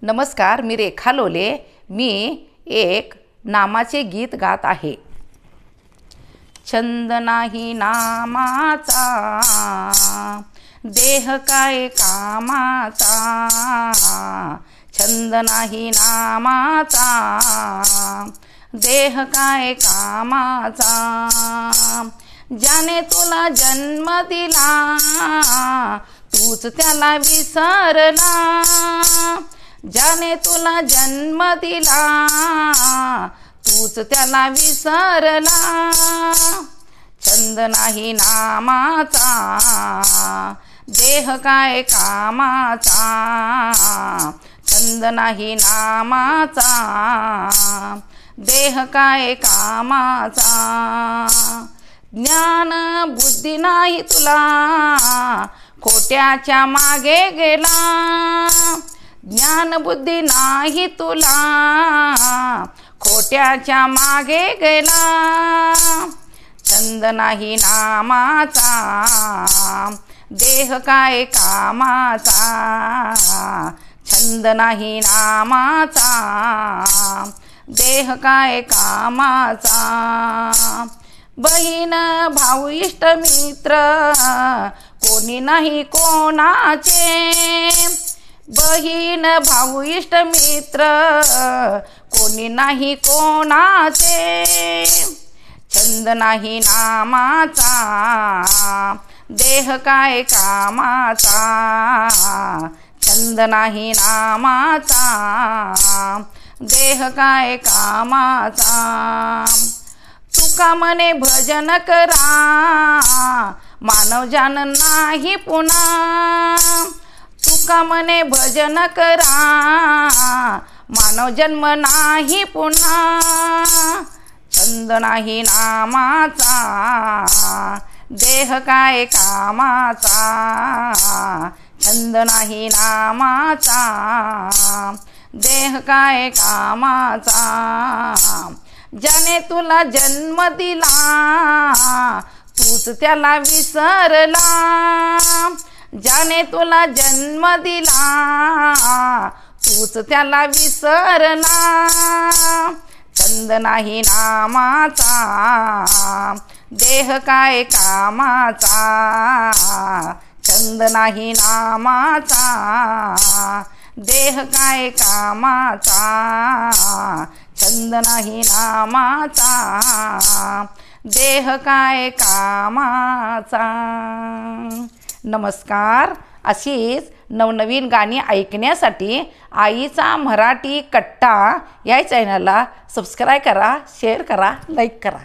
नमस्कार, मी रेखा लोले. मी एक नामाचे गीत गात आहे. छंद नाही नामाचा, देह काय कामाचा. छंद नाही नामाचा, देह काय कामाचा. ज्याने तुला जन्म दिला, तूच त्याला विसरला. ज्याने तुला जन्म दिला, तूच त्याला विसरला. छंद नाही नामाचा, देह काय कामाचा. छंद नाही नामाचा, देह काय कामाचा. ज्ञान बुद्धी नाही तुला, खोट्याच्या मागे गेला. ज्ञान बुद्धी नाही तुला, खोट्याच्या मागे गेला. छंद नाही नामाचा, देह काय कामाचा. छंद नाही नामाचा, देह काय कामाचा. बहीण भाऊ इष्ट मित्र, कोणी नाही कोणाचे. बहीण भाऊ इष्ट मित्र, कोणी नाही कोणाचे. छंद नाही नामाचा, देह काय कामाचा. छंद नाही नामाचा, देह काय कामाचा. तुका म्हणे भजन करा, मानव जान नाही पुन्हा. तुका म्हणे भजन करा, मानव जन्म नाही पुन्हा. छंद नाही नामाचा, देह काय कामाचा. छंद नाही नामाचा, देह काय कामाचा. ज्याने तुला जन्म दिला, तूच त्याला विसरला. ज्याने तुला जन्म दिला, तूच त्याला विसरला. छंद नाही नामाचा, देह काय कामाचा. छंद नाही नामाचा, देह काय कामाचा. छंद नाही नामाचा, देह काय कामाचा. नमस्कार. अशीच नवनवीन गाणी ऐकण्यासाठी आईचा मराठी कट्टा या चॅनलला सबस्क्राईब करा, शेअर करा, लाईक करा.